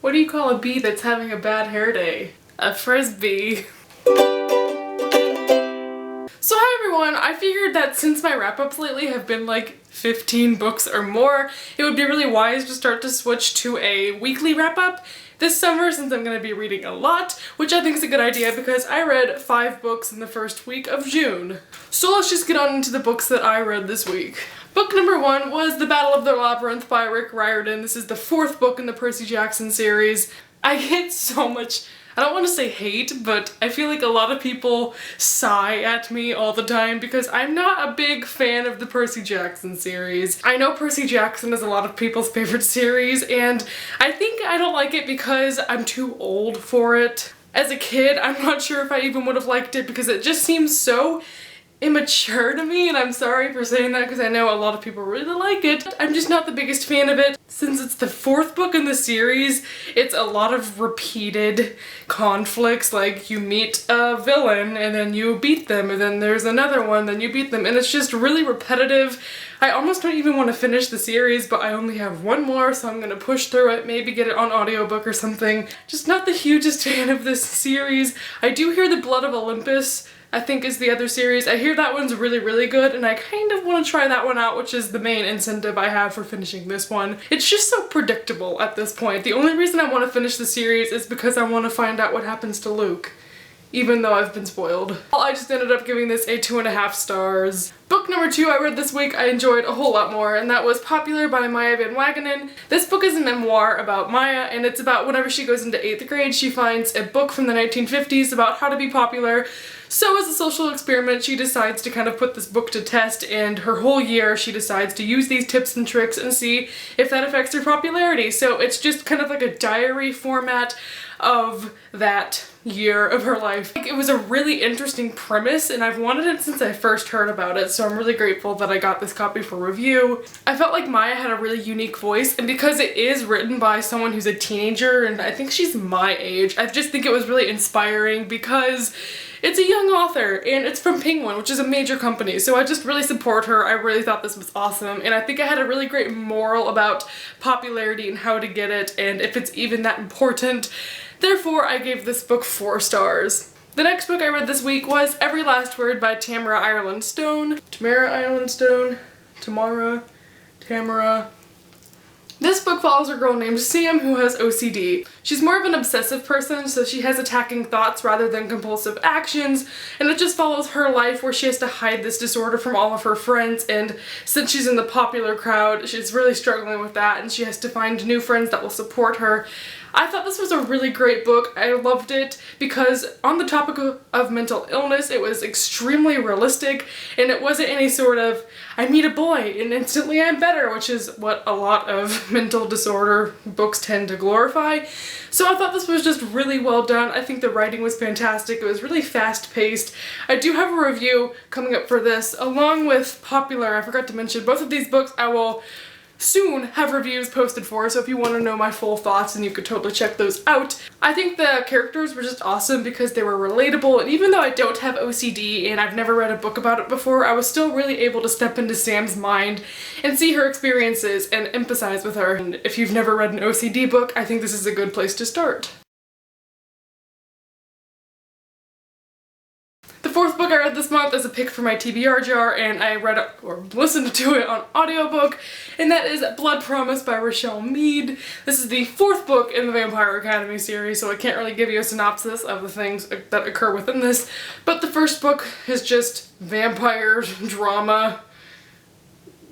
What do you call a bee that's having a bad hair day? A frisbee. So hi everyone, I figured that since my wrap-ups lately have been like 15 books or more, it would be really wise to start to switch to a weekly wrap-up this summer since I'm going to be reading a lot, which I think is a good idea because I read 5 books in the first week of June. So let's just get on into the books that I read this week. Book number 1 was The Battle of the Labyrinth by Rick Riordan. This is the 4th book in the Percy Jackson series. I get so much, I don't want to say hate, but I feel like a lot of people sigh at me all the time because I'm not a big fan of the Percy Jackson series. I know Percy Jackson is a lot of people's favorite series, and I think I don't like it because I'm too old for it. As a kid, I'm not sure if I even would have liked it because it just seems so immature to me, and I'm sorry for saying that because I know a lot of people really like it. I'm just not the biggest fan of it. Since it's the 4th book in the series, it's a lot of repeated conflicts, like you meet a villain and then you beat them and then there's another one, then you beat them, and it's just really repetitive. I almost don't even want to finish the series, but I only have one more, so I'm gonna push through it, maybe get it on audiobook or something. Just not the hugest fan of this series. I do hear The Blood of Olympus, I think is the other series. I hear that one's really, really good, and I kind of want to try that one out, which is the main incentive I have for finishing this one. It's just so predictable at this point. The only reason I want to finish the series is because I want to find out what happens to Luke, even though I've been spoiled. I just ended up giving this a 2.5 stars. Book number 2 I read this week I enjoyed a whole lot more, and that was Popular by Maya Van Wagenen. This book is a memoir about Maya, and it's about whenever she goes into 8th grade, she finds a book from the 1950s about how to be popular. So as a social experiment, she decides to kind of put this book to test, and her whole year she decides to use these tips and tricks and see if that affects her popularity. So it's just kind of like a diary format of that year of her life. It was a really interesting premise, and I've wanted it since I first heard about it, so I'm really grateful that I got this copy for review. I felt like Maya had a really unique voice, and because it is written by someone who's a teenager, and I think she's my age, I just think it was really inspiring because it's a young author, and it's from Penguin, which is a major company, so I just really support her. I really thought this was awesome, and I think it had a really great moral about popularity and how to get it, and if it's even that important. Therefore, I gave this book 4 stars. The next book I read this week was Every Last Word by Tamara Ireland Stone. Tamara. This book follows a girl named Sam who has OCD. She's more of an obsessive person, so she has attacking thoughts rather than compulsive actions, and it just follows her life where she has to hide this disorder from all of her friends, and since she's in the popular crowd, she's really struggling with that, and she has to find new friends that will support her. I thought this was a really great book. I loved it because on the topic of mental illness, it was extremely realistic, and it wasn't any sort of, I meet a boy and instantly I'm better, which is what a lot of mental disorder books tend to glorify. So I thought this was just really well done. I think the writing was fantastic. It was really fast-paced. I do have a review coming up for this, along with Popular. I forgot to mention both of these books I will soon have reviews posted for, so if you want to know my full thoughts, then you could totally check those out. I think the characters were just awesome because they were relatable, and even though I don't have OCD and I've never read a book about it before, I was still really able to step into Sam's mind and see her experiences and empathize with her. And if you've never read an OCD book, I think this is a good place to start. The 4th book I read this month is a pick from my TBR jar, and I read it, or listened to it on audiobook, and that is Blood Promise by Rochelle Mead. This is the 4th book in the Vampire Academy series, so I can't really give you a synopsis of the things that occur within this, but the first book is just vampire drama.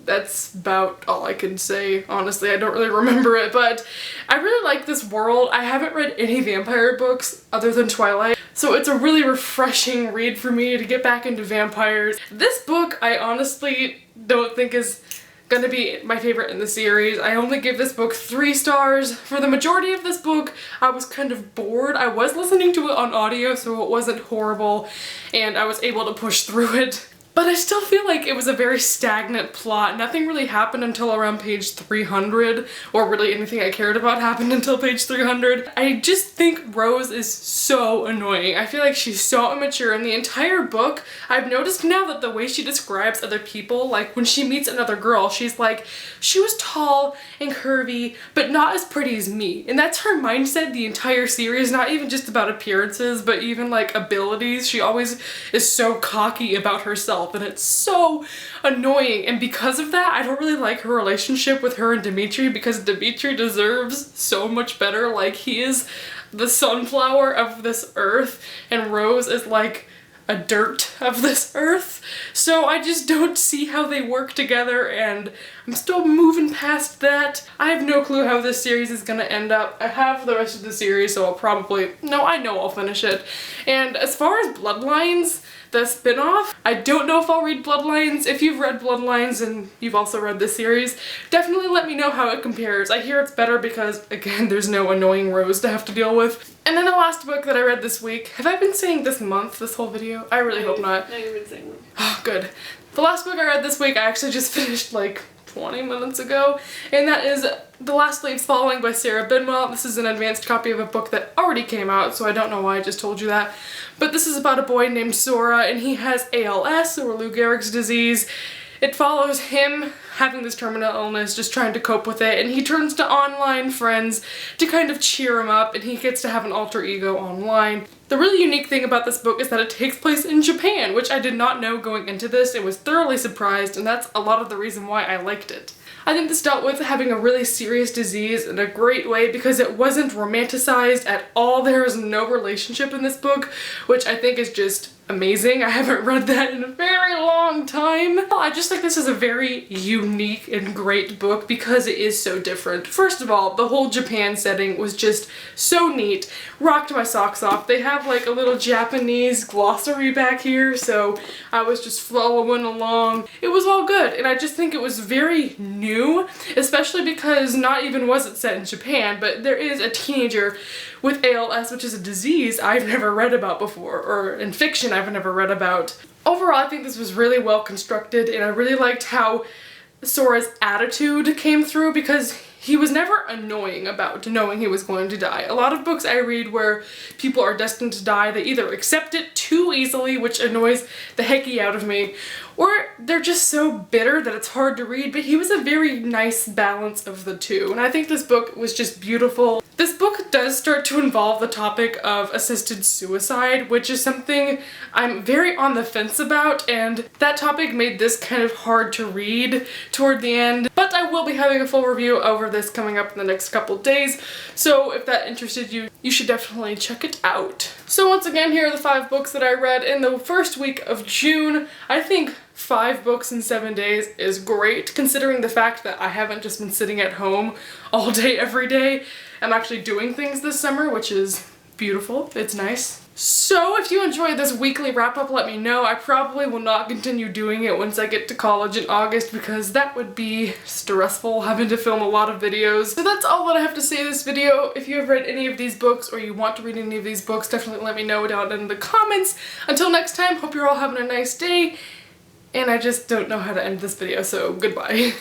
That's about all I can say, honestly. I don't really remember it, but I really like this world. I haven't read any vampire books other than Twilight, so it's a really refreshing read for me to get back into vampires. This book I honestly don't think is gonna be my favorite in the series. I only give this book 3 stars. For the majority of this book, I was kind of bored. I was listening to it on audio, so it wasn't horrible, and I was able to push through it. but I still feel like it was a very stagnant plot. Nothing really happened until around page 300, or really anything I cared about happened until page 300. I just think Rose is so annoying. I feel like she's so immature in the entire book. I've noticed now that the way she describes other people, like when she meets another girl, she's like, she was tall and curvy, but not as pretty as me. And that's her mindset the entire series, not even just about appearances, but even like abilities. She always is so cocky about herself, and it's so annoying. And because of that, I don't really like her relationship with her and Dimitri, because Dimitri deserves so much better. Like, he is the sunflower of this earth, and Rose is like a dirt of this earth. So I just don't see how they work together, and I'm still moving past that. I have no clue how this series is gonna end up. I have the rest of the series, so I'll probably, no, I know I'll finish it. And as far as Bloodlines, the spin-off, I don't know if I'll read Bloodlines. If you've read Bloodlines and you've also read this series, definitely let me know how it compares. I hear it's better because, again, there's no annoying Rose to have to deal with. And then the last book that I read this week, have I been saying this month, this whole video? I really hope not. No, you've been saying that. Oh, good. The last book I read this week, I actually just finished like 20 minutes ago, and that is The Last Leaves Falling by Sarah Bidwell. This is an advanced copy of a book that already came out, so I don't know why I just told you that. But this is about a boy named Sora, and he has ALS, or Lou Gehrig's disease. It follows him having this terminal illness, just trying to cope with it, and he turns to online friends to kind of cheer him up, and he gets to have an alter ego online. The really unique thing about this book is that it takes place in Japan, which I did not know going into this and was thoroughly surprised, and that's a lot of the reason why I liked it. I think this dealt with having a really serious disease in a great way because it wasn't romanticized at all. There is no relationship in this book, which I think is just amazing. I haven't read that in a very long time. I just think this is a very unique and great book because it is so different. First of all, the whole Japan setting was just so neat. Rocked my socks off. They have like a little Japanese glossary back here, so I was just following along. It was all good, and I just think it was very new, especially because not even was it set in Japan, but there is a teenager with ALS, which is a disease I've never read about before, or in fiction I've never read about. Overall, I think this was really well constructed, and I really liked how Sora's attitude came through because he was never annoying about knowing he was going to die. A lot of books I read where people are destined to die, they either accept it too easily, which annoys the hecky out of me, or they're just so bitter that it's hard to read, but he was a very nice balance of the two, and I think this book was just beautiful. This book does start to involve the topic of assisted suicide, which is something I'm very on the fence about, and that topic made this kind of hard to read toward the end, but I will be having a full review over this coming up in the next couple days, so if that interested you, you should definitely check it out. So once again, here are the 5 books that I read in the first week of June. I think 5 books in 7 days is great, considering the fact that I haven't just been sitting at home all day every day. I'm actually doing things this summer, which is beautiful. It's nice. So if you enjoyed this weekly wrap-up, let me know. I probably will not continue doing it once I get to college in August because that would be stressful, having to film a lot of videos. So that's all that I have to say in this video. If you have read any of these books or you want to read any of these books, definitely let me know down in the comments. Until next time, hope you're all having a nice day. And I just don't know how to end this video, so goodbye.